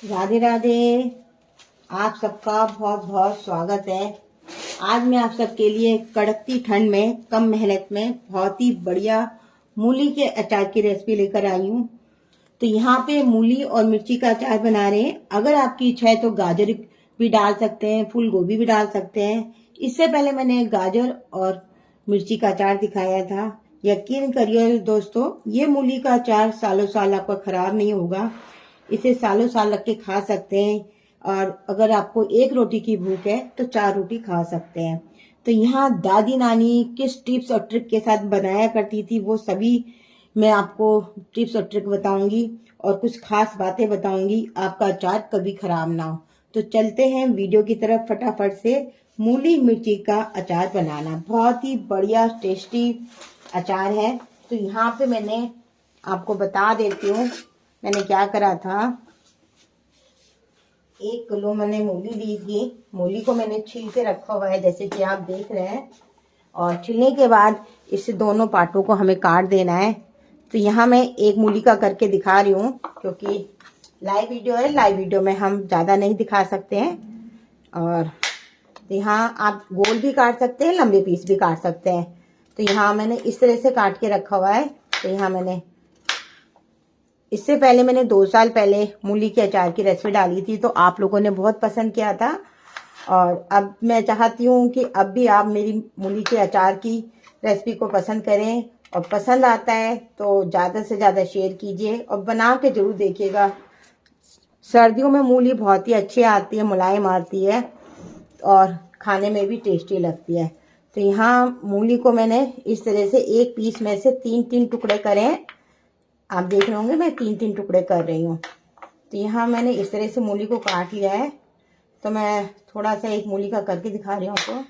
राधे राधे। आप सबका बहुत बहुत स्वागत है। आज मैं आप सबके लिए कड़कती ठंड में कम मेहनत में बहुत ही बढ़िया मूली के अचार की रेसिपी लेकर आई हूँ। तो यहाँ पे मूली और मिर्ची का अचार बना रहे हैं। अगर आपकी इच्छा है तो गाजर भी डाल सकते हैं, फूल गोभी भी डाल सकते हैं। इससे पहले मैंने गाजर और मिर्ची का अचार दिखाया था। यकीन करिए दोस्तों, ये मूली का अचार सालों साल आपका खराब नहीं होगा। इसे सालों साल रख के खा सकते हैं। और अगर आपको एक रोटी की भूख है तो 4 रोटी खा सकते हैं। तो यहाँ दादी नानी किस टिप्स और ट्रिक के साथ बनाया करती थी वो सभी मैं आपको टिप्स और ट्रिक बताऊंगी और कुछ खास बातें बताऊंगी, आपका अचार कभी खराब ना हो। तो चलते हैं वीडियो की तरफ फटाफट से। मूली मिर्ची का अचार बनाना बहुत ही बढ़िया टेस्टी अचार है। तो यहाँ पे मैंने आपको बता देती हूँ मैंने क्या करा था। 1 किलो मैंने मूली ली थी। मूली को मैंने छील के रखा हुआ है जैसे कि आप देख रहे हैं। और छिलने के बाद इसे दोनों पार्टों को हमें काट देना है। तो यहाँ मैं एक मूली का करके दिखा रही हूँ क्योंकि लाइव वीडियो है। लाइव वीडियो में हम ज़्यादा नहीं दिखा सकते हैं। और यहाँ आप गोल भी काट सकते हैं, लंबे पीस भी काट सकते हैं। तो यहाँ मैंने इस तरह से काट के रखा हुआ है। तो यहाँ मैंने इससे पहले मैंने 2 साल पहले मूली के अचार की रेसिपी डाली थी तो आप लोगों ने बहुत पसंद किया था। और अब मैं चाहती हूँ कि अब भी आप मेरी मूली के अचार की रेसिपी को पसंद करें। और पसंद आता है तो ज़्यादा से ज़्यादा शेयर कीजिए और बना के ज़रूर देखिएगा। सर्दियों में मूली बहुत ही अच्छी आती है, मुलायम आती है और खाने में भी टेस्टी लगती है। तो यहाँ मूली को मैंने इस तरह से एक पीस में से 3-3 टुकड़े करे हैं। आप देख रहे होंगे मैं 3-3 टुकड़े कर रही हूँ। तो यहाँ मैंने इस तरह से मूली को काट लिया है। तो मैं थोड़ा सा एक मूली का करके दिखा रही हूँ आपको।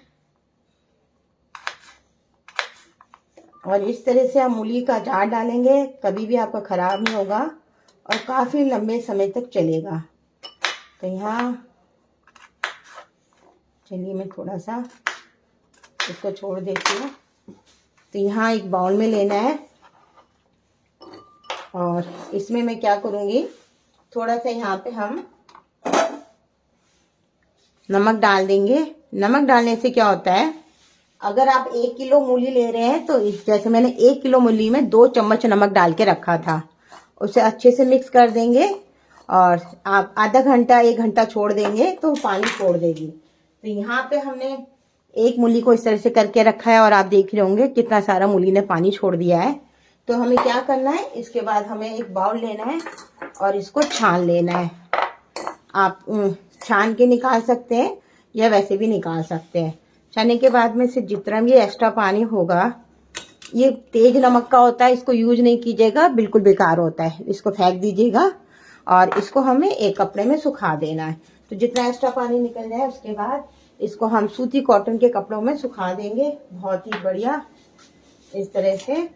और इस तरह से आप मूली का अचार डालेंगे कभी भी आपका खराब नहीं होगा और काफ़ी लंबे समय तक चलेगा। तो यहाँ चलिए मैं थोड़ा सा इसको छोड़ देती हूँ। तो यहाँ एक बाउल में लेना है और इसमें मैं क्या करूँगी, थोड़ा सा यहाँ पे हम नमक डाल देंगे। नमक डालने से क्या होता है, अगर आप 1 किलो मूली ले रहे हैं तो जैसे मैंने 1 किलो मूली में 2 चम्मच नमक डाल के रखा था, उसे अच्छे से मिक्स कर देंगे और आप आधा घंटा 1 घंटा छोड़ देंगे तो पानी छोड़ देगी। तो यहाँ पे हमने एक मूली को इस तरह से करके रखा है और आप देख रहे होंगे कितना सारा मूली ने पानी छोड़ दिया है। तो हमें क्या करना है, इसके बाद हमें एक बाउल लेना है और इसको छान लेना है। आप छान के निकाल सकते हैं या वैसे भी निकाल सकते हैं। छानने के बाद में से जितना भी एक्स्ट्रा पानी होगा, ये तेज नमक का होता है, इसको यूज नहीं कीजिएगा, बिल्कुल बेकार होता है, इसको फेंक दीजिएगा। और इसको हमें एक कपड़े में सुखा देना है। तो जितना एक्स्ट्रा पानी निकल जाए उसके बाद इसको हम सूती कॉटन के कपड़ों में सुखा देंगे बहुत ही बढ़िया इस तरह से।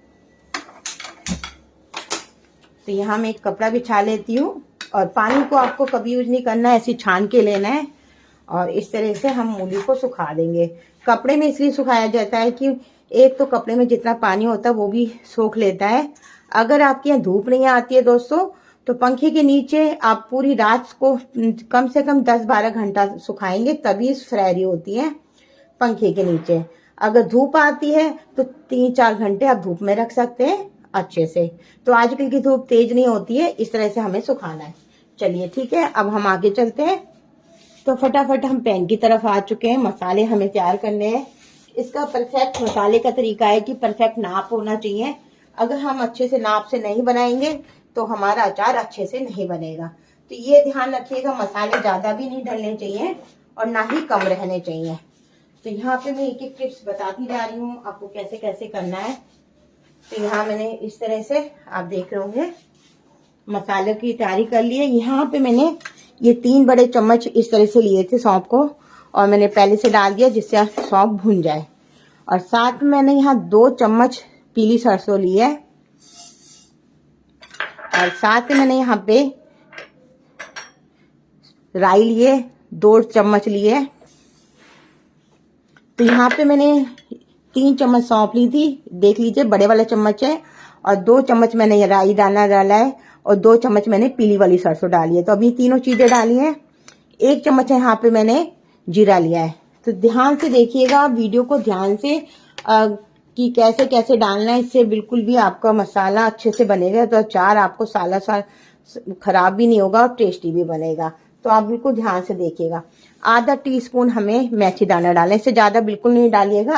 तो यहाँ मैं एक कपड़ा बिछा लेती हूँ और पानी को आपको कभी यूज नहीं करना है, ऐसे छान के लेना है और इस तरह से हम मूली को सुखा देंगे। कपड़े में इसलिए सुखाया जाता है कि एक तो कपड़े में जितना पानी होता है वो भी सोख लेता है। अगर आपके यहाँ धूप नहीं आती है दोस्तों तो पंखे के नीचे आप पूरी रात को कम से कम 10-12 घंटा सुखाएंगे तभी फ्रायरी होती है पंखे के नीचे। अगर धूप आती है तो 3-4 घंटे आप धूप में रख सकते हैं अच्छे से। तो आजकल की धूप तेज नहीं होती है, इस तरह से हमें सुखाना है। चलिए ठीक है, अब हम आगे चलते हैं। तो फटाफट हम पैन की तरफ आ चुके हैं। मसाले हमें तैयार करने हैं। इसका परफेक्ट मसाले का तरीका है कि परफेक्ट नाप होना चाहिए। अगर हम अच्छे से नाप से नहीं बनाएंगे तो हमारा अचार अच्छे से नहीं बनेगा। तो ये ध्यान रखिएगा, मसाले ज़्यादा भी नहीं डलने चाहिए और ना ही कम रहने चाहिए। तो यहाँ पे मैं एक टिप्स बताती जा रही हूँ आपको कैसे कैसे करना है। तो यहाँ मैंने इस तरह से आप देख रहे होंगे मसाले की तैयारी कर ली है। यहाँ पे मैंने ये 3 बड़े चम्मच इस तरह से लिए थे सौंफ को और मैंने पहले से डाल दिया जिससे सौंफ भुन जाए। और साथ में मैंने यहाँ 2 चम्मच पीली सरसों ली है और साथ में मैंने यहाँ पे राई लिए 2 चम्मच लिए। तो यहाँ पे मैंने 3 चम्मच सौंफ ली थी, देख लीजिए बड़े वाला चम्मच है। और 2 चम्मच मैंने ये राई दाना डाला है और 2 चम्मच मैंने पीली वाली सरसों डाली है। तो अभी तीनों चीजें डाली हैं। 1 चम्मच यहाँ पे मैंने जीरा लिया है। तो ध्यान से देखिएगा वीडियो को, ध्यान से कि कैसे कैसे डालना है। इससे बिल्कुल भी आपका मसाला अच्छे से बनेगा, तो अचार आपको साल खराब भी नहीं होगा और टेस्टी भी बनेगा। तो आप बिल्कुल ध्यान से देखिएगा। आधा टीस्पून हमें मेथी दाना डालें, इससे ज्यादा बिल्कुल नहीं डालिएगा,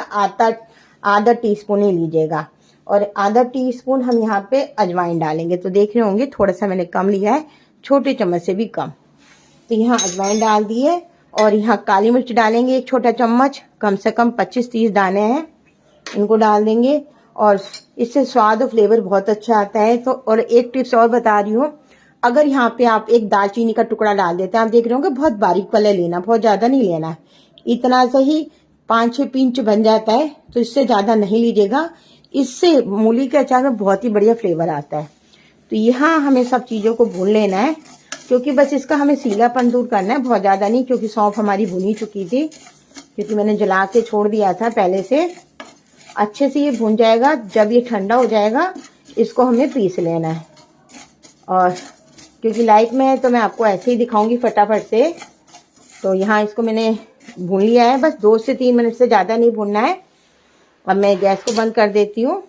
आधा टीस्पून ही लीजिएगा। और आधा टीस्पून हम यहाँ पे अजवाइन डालेंगे। तो देख रहे होंगे थोड़ा सा मैंने कम लिया है, छोटे चम्मच से भी कम। तो यहाँ अजवाइन डाल दिए और यहाँ काली मिर्च डालेंगे 1 छोटा चम्मच, कम से कम 25-30 दाने हैं, इनको डाल देंगे। और इससे स्वाद और फ्लेवर बहुत अच्छा आता है। तो और एक टिप्स और बता रही हूँ, अगर यहाँ पे आप एक दालचीनी का टुकड़ा डाल देते हैं, आप देख रहे होंगे बहुत बारीक वाला लेना, बहुत ज्यादा नहीं लेना है, इतना सा ही 5-6 पिंच बन जाता है। तो इससे ज्यादा नहीं लीजिएगा, इससे मूली के अचार में बहुत ही बढ़िया फ्लेवर आता है। तो यहाँ हमें सब चीजों को भून लेना है, क्योंकि बस इसका हमें सीलापन दूर करना है, बहुत ज्यादा नहीं, क्योंकि सौंफ हमारी भुनी चुकी थी, क्योंकि मैंने जला के छोड़ दिया था पहले से। अच्छे से ये भुन जाएगा। जब ये ठंडा हो जाएगा इसको हमें पीस लेना है। और क्योंकि लाइट में है तो मैं आपको ऐसे ही दिखाऊंगी फटाफट से। तो यहाँ इसको मैंने भून लिया है, बस 2 से 3 मिनट से ज़्यादा नहीं भूनना है। अब मैं गैस को बंद कर देती हूँ।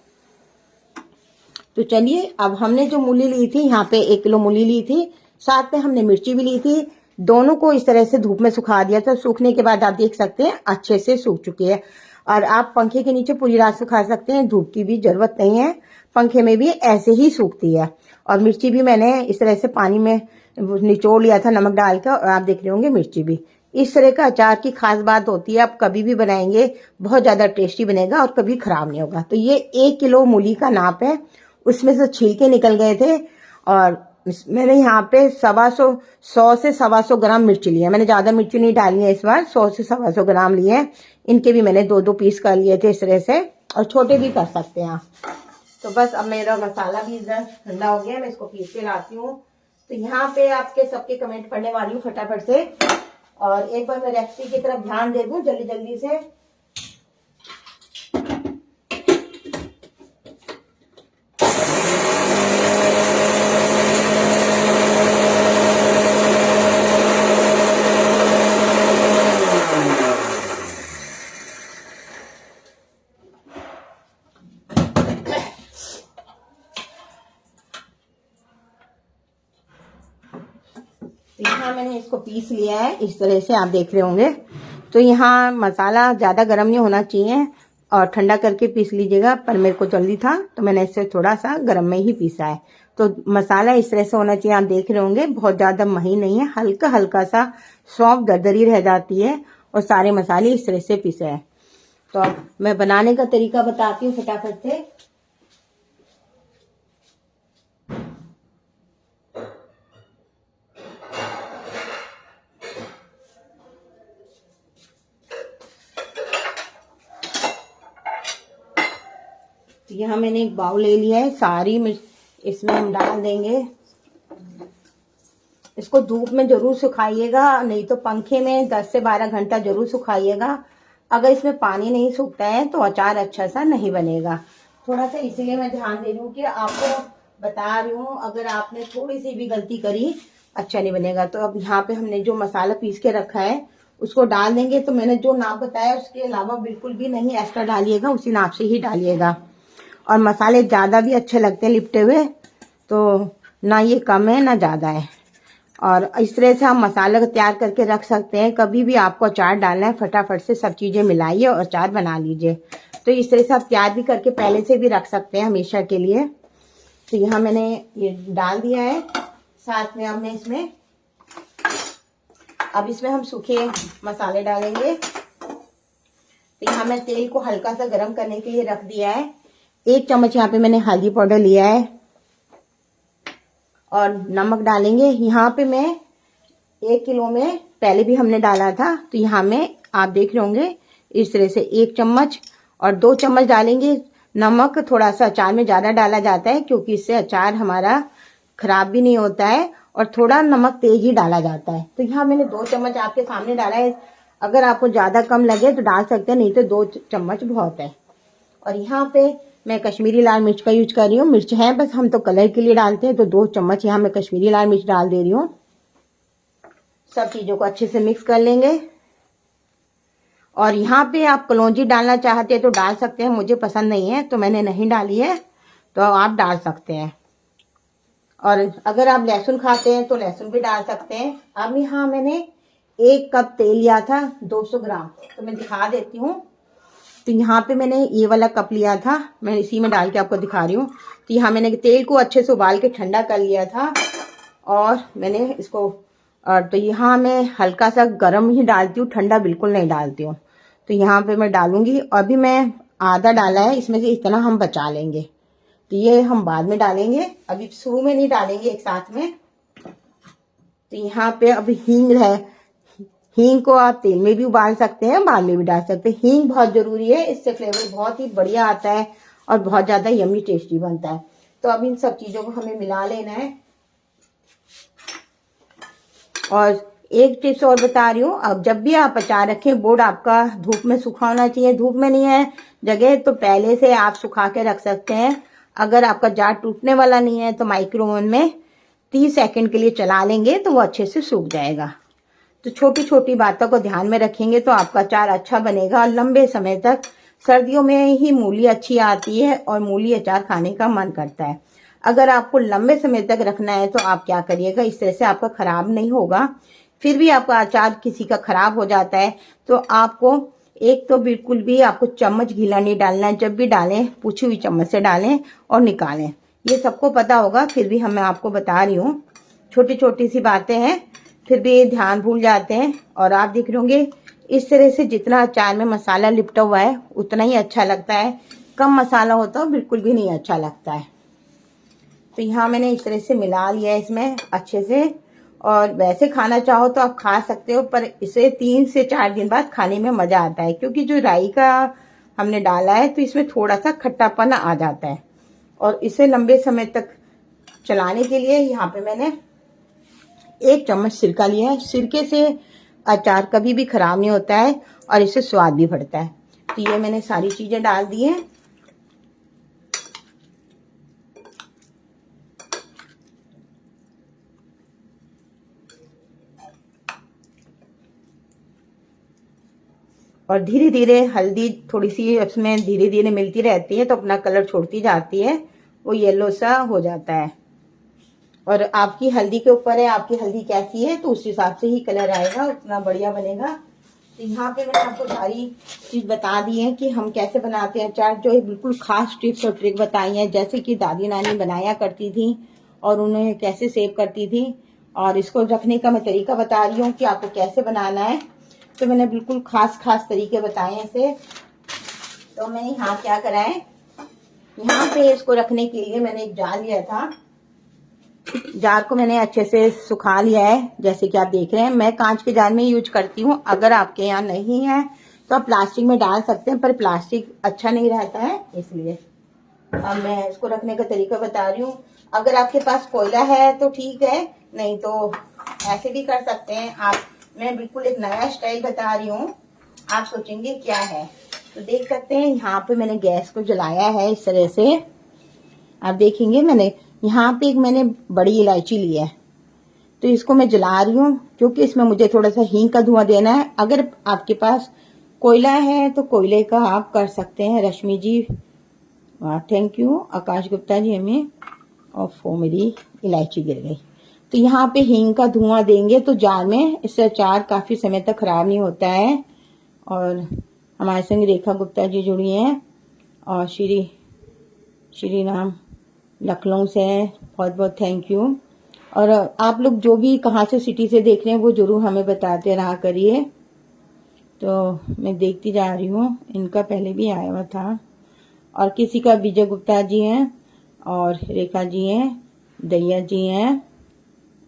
तो चलिए, अब हमने जो मूली ली थी, यहाँ पे 1 किलो मूली ली थी, साथ में हमने मिर्ची भी ली थी। दोनों को इस तरह से धूप में सुखा दिया था। सूखने के बाद आप देख सकते हैं अच्छे से सूख चुकी है। और आप पंखे के नीचे पूरी रात सुखा सकते हैं, धूप की भी जरूरत नहीं है, पंखे में भी ऐसे ही सूखती है। और मिर्ची भी मैंने इस तरह से पानी में निचोड़ लिया था नमक डालकर, और आप देख रहे होंगे मिर्ची भी। इस तरह का अचार की खास बात होती है, आप कभी भी बनाएंगे बहुत ज्यादा टेस्टी बनेगा और कभी खराब नहीं होगा। तो ये 1 किलो मूली का नाप है, उसमें से छिलके निकल गए थे। और मैंने यहाँ पे 100 से 125 ग्राम मिर्ची लिया। मैंने ज्यादा मिर्ची नहीं डाली है इस बार, 100 से 125 ग्राम लिए हैं। इनके भी मैंने 2-2 पीस कर लिए थे इस तरह से, और छोटे भी कर सकते हैं आप। तो बस अब मेरा मसाला भी इधर ठंडा हो गया, मैं इसको पीस के लाती हूँ। तो यहाँ पे आपके सबके कमेंट पढ़ने वाली हूँ फटाफट से। और एक बार मैं रेसिपी की तरफ ध्यान दे दूँ जल्दी जल्दी से। यहाँ मैंने इसको पीस लिया है इस तरह से, आप देख रहे होंगे। तो यहाँ मसाला ज्यादा गर्म नहीं होना चाहिए और ठंडा करके पीस लीजिएगा, पर मेरे को जल्दी था तो मैंने इसे थोड़ा सा गर्म में ही पीसा है। तो मसाला इस तरह से होना चाहिए, आप देख रहे होंगे, बहुत ज्यादा महीन नहीं है, हल्का हल्का सा सौंफ दरदरी रह जाती है, और सारे मसाले इस तरह से पीसे हैं। तो अब मैं बनाने का तरीका बताती हूँ फटाफट से। यहाँ मैंने एक बाउल ले लिया है, सारी मिर्च इसमें हम डाल देंगे। इसको धूप में जरूर सुखाइएगा, नहीं तो पंखे में 10 से 12 घंटा जरूर सुखाइएगा। अगर इसमें पानी नहीं सूखता है तो अचार अच्छा सा नहीं बनेगा। थोड़ा सा इसीलिए मैं ध्यान दे रही हूँ कि आपको बता रही हूँ, अगर आपने थोड़ी सी भी गलती करी अच्छा नहीं बनेगा। तो अब यहाँ पे हमने जो मसाला पीस के रखा है उसको डाल देंगे। तो मैंने जो नाप बताया उसके अलावा बिल्कुल भी नहीं एक्स्ट्रा डालिएगा, उसी नाप से ही डालिएगा। और मसाले ज्यादा भी अच्छे लगते हैं लिपटे हुए, तो ना ये कम है ना ज्यादा है। और इस तरह से हम मसाला तैयार करके रख सकते हैं। कभी भी आपको अचार डालना है फटाफट से सब चीजें मिलाइए और अचार बना लीजिए। तो इस तरह से आप तैयार भी करके पहले से भी रख सकते हैं हमेशा के लिए। तो यहाँ मैंने ये डाल दिया है, साथ में हमने इसमें अब इसमें हम सूखे मसाले डालेंगे। तो यहाँ मैं तेल को हल्का सा गर्म करने के लिए रख दिया है। 1 चम्मच यहाँ पे मैंने हल्दी पाउडर लिया है और नमक डालेंगे। यहाँ पे मैं 1 किलो में पहले भी हमने डाला था, तो यहाँ में आप देख रहे होंगे इस तरह से 1 चम्मच और 2 चम्मच डालेंगे नमक। थोड़ा सा अचार में ज्यादा डाला जाता है क्योंकि इससे अचार हमारा खराब भी नहीं होता है, और थोड़ा नमक तेज ही डाला जाता है। तो यहाँ मैंने 2 चम्मच आपके सामने डाला है। अगर आपको ज्यादा कम लगे तो डाल सकते हैं, नहीं तो 2 चम्मच बहुत है। और यहाँ पे मैं कश्मीरी लाल मिर्च का यूज कर रही हूँ। मिर्च है बस, हम तो कलर के लिए डालते हैं, तो 2 चम्मच यहाँ मैं कश्मीरी लाल मिर्च डाल दे रही हूँ। सब चीजों को अच्छे से मिक्स कर लेंगे। और यहाँ पे आप कलौंजी डालना चाहते हैं तो डाल सकते हैं, मुझे पसंद नहीं है तो मैंने नहीं डाली है, तो आप डाल सकते हैं। और अगर आप लहसुन खाते हैं तो लहसुन भी डाल सकते हैं। अब यहाँ मैंने 1 कप तेल लिया था 200 ग्राम, तो मैं दिखा देती हूँ। तो यहाँ पे मैंने ये वाला कप लिया था, मैं इसी में डाल के आपको दिखा रही हूँ। तो यहाँ मैंने तेल को अच्छे से उबाल के ठंडा कर लिया था और मैंने इसको, तो यहाँ मैं हल्का सा गर्म ही डालती हूँ, ठंडा बिल्कुल नहीं डालती हूँ। तो यहाँ पे मैं डालूंगी। अभी मैं आधा डाला है, इसमें से इतना हम बचा लेंगे, तो ये हम बाद में डालेंगे, अभी शुरू में नहीं डालेंगे एक साथ में। तो यहाँ पे अभी हींग है, हींग को आप तेल में भी उबाल सकते हैं, बाद में भी डाल सकते हैं। हींग बहुत जरूरी है, इससे फ्लेवर बहुत ही बढ़िया आता है और बहुत ज्यादा यम्मी टेस्टी बनता है। तो अब इन सब चीजों को हमें मिला लेना है। और एक टिप्स और बता रही हूँ, अब जब भी आप अचार रखें, बोर्ड आपका धूप में सूखा होना चाहिए। धूप में नहीं है जगह तो पहले से आप सुखा के रख सकते हैं। अगर आपका जार टूटने वाला नहीं है तो माइक्रोवेव में 30 सेकंड के लिए चला लेंगे तो वो अच्छे से सूख जाएगा। तो छोटी छोटी बातों को ध्यान में रखेंगे तो आपका अचार अच्छा बनेगा और लंबे समय तक। सर्दियों में ही मूली अच्छी आती है और मूली अचार खाने का मन करता है। अगर आपको लंबे समय तक रखना है तो आप क्या करिएगा, इस तरह से आपका खराब नहीं होगा। फिर भी आपका अचार किसी का खराब हो जाता है तो आपको एक तो बिल्कुल भी आपको चम्मच गीला नहीं डालना है। जब भी डालें पूछी हुई चम्मच से डालें और निकालें। ये सबको पता होगा, फिर भी मैं आपको बता रही हूँ। छोटी छोटी सी बातें हैं, फिर भी ध्यान भूल जाते हैं। और आप देख रहे होंगे इस तरह से जितना अचार में मसाला लिपटा हुआ है उतना ही अच्छा लगता है। कम मसाला होता है बिल्कुल भी नहीं अच्छा लगता है। तो यहाँ मैंने इस तरह से मिला लिया है इसमें अच्छे से। और वैसे खाना चाहो तो आप खा सकते हो, पर इसे 3 से 4 दिन बाद खाने में मजा आता है, क्योंकि जो राई का हमने डाला है तो इसमें थोड़ा सा खट्टापन आ जाता है। और इसे लंबे समय तक चलाने के लिए यहाँ पे मैंने 1 चम्मच सिरका लिया है। सिरके से अचार कभी भी खराब नहीं होता है और इससे स्वाद भी बढ़ता है। तो ये मैंने सारी चीजें डाल दी हैं। और धीरे धीरे हल्दी थोड़ी सी उसमें धीरे धीरे मिलती रहती है तो अपना कलर छोड़ती जाती है, वो येलो सा हो जाता है। और आपकी हल्दी के ऊपर है, आपकी हल्दी कैसी है तो उस हिसाब से ही कलर आएगा, उतना बढ़िया बनेगा। तो यहाँ पे मैंने आपको सारी चीज बता दी है कि हम कैसे बनाते हैं अचार। जो है बिल्कुल खास टिप्स और ट्रिक बताई हैं, जैसे कि दादी नानी बनाया करती थी और उन्हें कैसे सेव करती थी। और इसको रखने का मैं तरीका बता रही हूँ कि आपको कैसे बनाना है। तो मैंने बिल्कुल खास तरीके बताए हैं इसे। तो मैं यहाँ क्या करा है, यहाँ पे इसको रखने के लिए मैंने एक जार लिया था। जार को मैंने अच्छे से सुखा लिया है, जैसे कि आप देख रहे हैं। मैं कांच के जार में यूज करती हूँ, अगर आपके यहाँ नहीं है तो आप प्लास्टिक में डाल सकते हैं, पर प्लास्टिक अच्छा नहीं रहता है इसलिए। अब मैं इसको रखने का तरीका बता रही हूँ। अगर आपके पास कोयला है तो ठीक है, नहीं तो ऐसे भी कर सकते हैं आप। मैं बिल्कुल एक नया स्टाइल बता रही हूँ, आप सोचेंगे क्या है। तो देख सकते हैं यहाँ पे मैंने गैस को जलाया है इस तरह से। आप देखेंगे मैंने यहाँ पे मैंने बड़ी इलायची ली है, तो इसको मैं जला रही हूँ क्योंकि इसमें मुझे थोड़ा सा हींग का धुआं देना है। अगर आपके पास कोयला है तो कोयले का आप कर सकते हैं। रश्मि जी थैंक यू, आकाश गुप्ता जी हमें, और मेरी इलायची गिर गई। तो यहाँ पे हींग का धुआं देंगे तो जार में, इससे अचार काफी समय तक खराब नहीं होता है। और हमारे संग रेखा गुप्ता जी जुड़ी हैं और श्री राम लखनऊ से है, बहुत बहुत थैंक यू। और आप लोग जो भी कहाँ से सिटी से देख रहे हैं वो जरूर हमें बताते रहा करिए। तो मैं देखती जा रही हूँ, इनका पहले भी आया हुआ था। और किसी का विजय गुप्ता जी हैं और रेखा जी हैं, दैया जी हैं,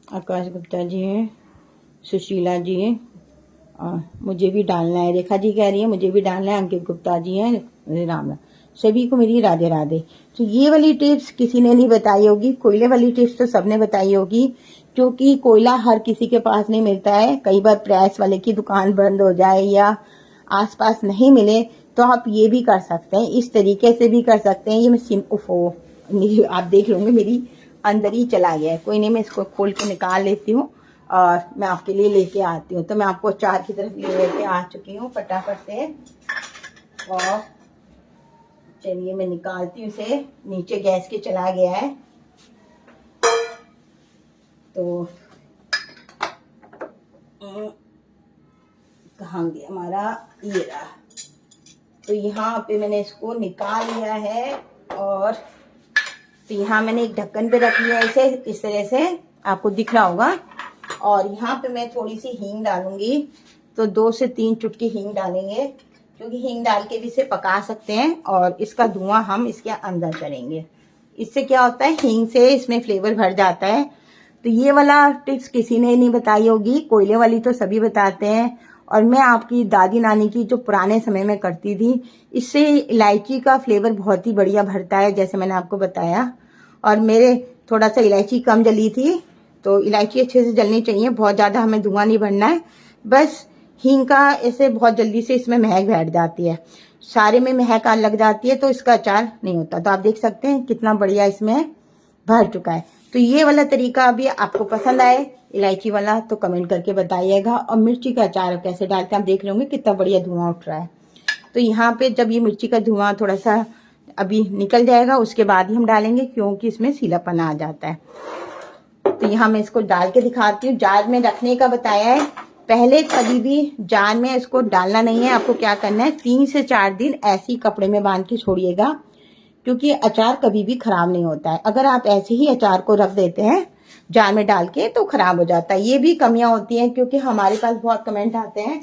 आकाश गुप्ता जी हैं, सुशीला जी हैं। और मुझे भी डालना है, रेखा जी कह रही है मुझे भी डालना है। अंकित गुप्ता जी हैं, राम सभी को मेरी राधे राधे। तो ये वाली टिप्स किसी ने नहीं बताई होगी, कोयले वाली टिप्स तो सबने बताई होगी, क्योंकि कोयला हर किसी के पास नहीं मिलता है। कई बार प्रेस वाले की दुकान बंद हो जाए या आसपास नहीं मिले तो आप ये भी कर सकते हैं, इस तरीके से भी कर सकते हैं। ये मैं आप देख लोगे मेरी अंदर ही चला गया है, कोई नहीं, मैं इसको खोल के निकाल लेती हूँ और मैं आपके लिए लेके आती हूँ। तो मैं आपको अचार की तरफ लेके आ चुकी हूँ फटाफट से, और चलिए मैं निकालती हूँ इसे। नीचे गैस के चला गया है, तो कहाँ गया हमारा, ये रहा। तो यहाँ पे मैंने इसको निकाल लिया है, और तो यहाँ मैंने एक ढक्कन पे रख लिया है इसे, इस तरह से आपको दिख रहा होगा। और यहाँ पे मैं थोड़ी सी हींग डालूंगी, तो 2 से 3 चुटकी हींग डालेंगे, क्योंकि हींग डाल के भी इसे पका सकते हैं और इसका धुआं हम इसके अंदर करेंगे। इससे क्या होता है, हींग से इसमें फ्लेवर भर जाता है। तो ये वाला टिप्स किसी ने नहीं बताई होगी, कोयले वाली तो सभी बताते हैं, और मैं आपकी दादी नानी की जो पुराने समय में करती थी, इससे इलायची का फ्लेवर बहुत ही बढ़िया भरता है, जैसे मैंने आपको बताया। और मेरे थोड़ा सा इलायची कम जली थी, तो इलायची अच्छे से जलनी चाहिए, बहुत ज़्यादा हमें धुआं नहीं भरना है। बस हींग का ऐसे बहुत जल्दी से इसमें महक बैठ जाती है, सारे में महक लग जाती है, तो इसका अचार नहीं होता। तो आप देख सकते हैं कितना बढ़िया इसमें भर चुका है। तो ये वाला तरीका अभी आपको पसंद आए इलायची वाला तो कमेंट करके बताइएगा। और मिर्ची का अचार कैसे डालते हैं आप देख रहे होंगे, कितना बढ़िया धुआं उठ रहा है। तो यहाँ पे जब ये मिर्ची का धुआं थोड़ा सा अभी निकल जाएगा, उसके बाद ही हम डालेंगे, क्योंकि इसमें सीलापन आ जाता है। तो यहाँ मैं इसको डाल के दिखाती हूँ। जार में रखने का बताया है, पहले कभी भी जार में इसको डालना नहीं है। आपको क्या करना है, 3 से 4 दिन ऐसे ही कपड़े में बांध के छोड़िएगा, क्योंकि अचार कभी भी खराब नहीं होता है। अगर आप ऐसे ही अचार को रख देते हैं जार में डाल के, तो खराब हो जाता है। ये भी कमियां होती हैं, क्योंकि हमारे पास बहुत कमेंट आते हैं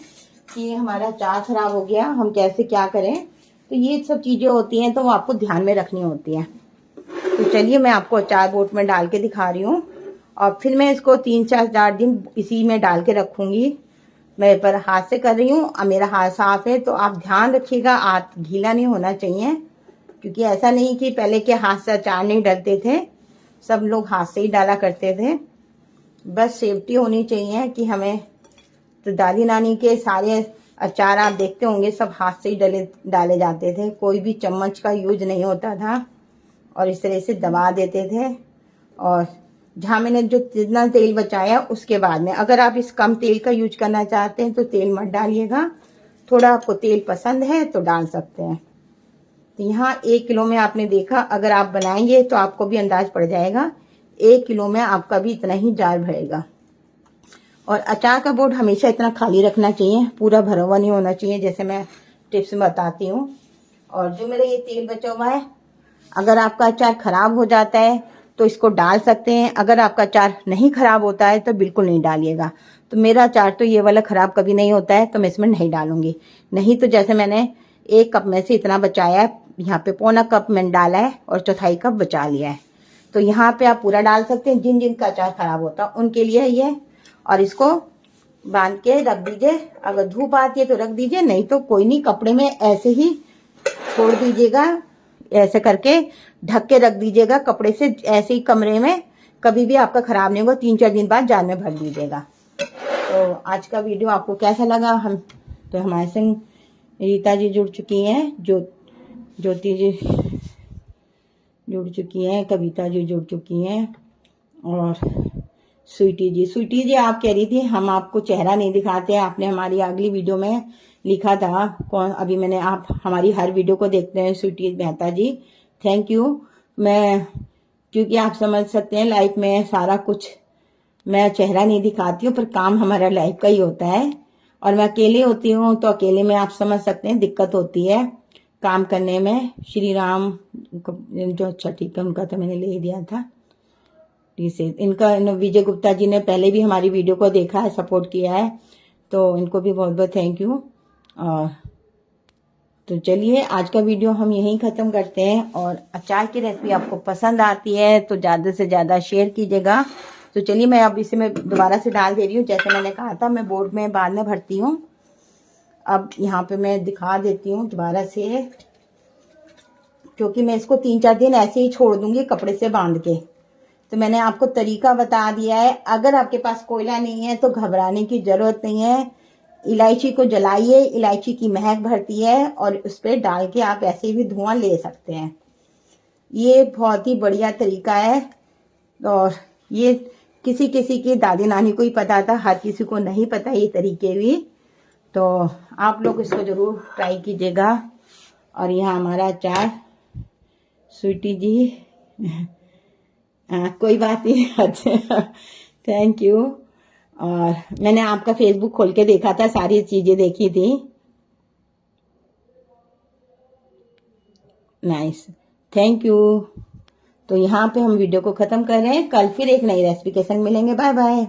कि हमारा अचार खराब हो गया, हम कैसे क्या करें। तो ये सब चीजें होती हैं, तो वो आपको ध्यान में रखनी होती हैं। तो चलिए मैं आपको अचार बोट में डाल के दिखा रही हूँ, और फिर मैं इसको 3 से 4 दिन इसी में डाल के रखूंगी। मैं पर हाथ से कर रही हूँ और मेरा हाथ साफ है, तो आप ध्यान रखिएगा, हाथ गीला नहीं होना चाहिए, क्योंकि ऐसा नहीं कि पहले के हाथ से अचार नहीं डलते थे, सब लोग हाथ से ही डाला करते थे। बस सेफ्टी होनी चाहिए कि हमें। तो दादी नानी के सारे अचार आप देखते होंगे सब हाथ से ही डाले जाते थे, कोई भी चम्मच का यूज नहीं होता था, और इस तरह से दबा देते थे। और जहाँ मैंने जो जितना तेल बचाया उसके बाद में, अगर आप इस कम तेल का यूज करना चाहते हैं तो तेल मत डालिएगा, थोड़ा आपको तेल पसंद है तो डाल सकते हैं। तो यहाँ 1 किलो में आपने देखा, अगर आप बनाएंगे तो आपको भी अंदाज पड़ जाएगा 1 किलो में आपका भी इतना ही जार भरेगा। और अचार का बोर्ड हमेशा इतना खाली रखना चाहिए, पूरा भरा हुआ नहीं होना चाहिए, जैसे मैं टिप्स में बताती हूँ। और जो मेरा ये तेल बचा हुआ है, अगर आपका अचार खराब हो जाता है तो इसको डाल सकते हैं, अगर आपका अचार नहीं खराब होता है तो बिल्कुल नहीं डालिएगा। तो मेरा अचार तो ये वाला खराब कभी नहीं होता है, तो मैं इसमें नहीं डालूंगी। नहीं तो जैसे मैंने 1 कप में से इतना बचाया है, यहाँ पे पौना कप मैंने डाला है और 1/4 कप बचा लिया है। तो यहाँ पे आप पूरा डाल सकते हैं, जिन जिन का अचार खराब होता है उनके लिए है ये। और इसको बांध के रख दीजिए, अगर धूप आती है तो रख दीजिए, नहीं तो कोई नहीं, कपड़े में ऐसे ही छोड़ दीजिएगा, ऐसे करके ढक के रख दीजिएगा कपड़े से, ऐसे ही कमरे में, कभी भी आपका खराब नहीं होगा। 3-4 दिन बाद जार में भर दीजिएगा। तो आज का वीडियो आपको कैसा लगा, तो हमारे संग रीता जी जुड़ चुकी हैं, ज्योति जी जुड़ चुकी हैं, कविता जी जुड़ चुकी हैं, और स्वीटी जी आप कह रही थी हम आपको चेहरा नहीं दिखाते हैं, आपने हमारी अगली वीडियो में लिखा था कौन, अभी मैंने, आप हमारी हर वीडियो को देखते हैं स्वीटी मेहता जी, थैंक यू। मैं, क्योंकि आप समझ सकते हैं लाइफ में सारा कुछ मैं चेहरा नहीं दिखाती हूँ, पर काम हमारा लाइफ का ही होता है, और मैं अकेले होती हूँ, तो अकेले में आप समझ सकते हैं दिक्कत होती है काम करने में। श्री राम जो, अच्छा ठीक है, उनका तो मैंने ले दिया था से, इनका विजय गुप्ता जी ने पहले भी हमारी वीडियो को देखा है, सपोर्ट किया है, तो इनको भी बहुत बहुत थैंक यू। तो चलिए आज का वीडियो हम यहीं ख़त्म करते हैं, और अचार की रेसिपी आपको पसंद आती है तो ज़्यादा से ज़्यादा शेयर कीजिएगा। तो चलिए मैं अब इसे मैं दोबारा से डाल दे रही हूँ, जैसे मैंने कहा था मैं बोर्ड में बाद में भरती हूँ। अब यहाँ पे मैं दिखा देती हूँ दोबारा से, क्योंकि मैं इसको 3-4 दिन ऐसे ही छोड़ दूंगी कपड़े से बांध के। तो मैंने आपको तरीका बता दिया है, अगर आपके पास कोयला नहीं है तो घबराने की ज़रूरत नहीं है, इलायची को जलाइए, इलायची की महक भरती है और उस पर डाल के आप ऐसे भी धुआं ले सकते हैं। ये बहुत ही बढ़िया तरीका है और ये किसी किसी की दादी नानी को ही पता था, हर किसी को नहीं पता ये तरीके भी। तो आप लोग इसको जरूर ट्राई कीजिएगा। और यहाँ हमारा अचार स्वीटी जी कोई बात नहीं। अच्छा, थैंक यू। और मैंने आपका फेसबुक खोल के देखा था, सारी चीजें देखी थी। Nice, thank you. तो यहाँ पे हम वीडियो को खत्म कर रहे हैं। कल फिर एक नई रेसिपी के संग मिलेंगे। Bye bye.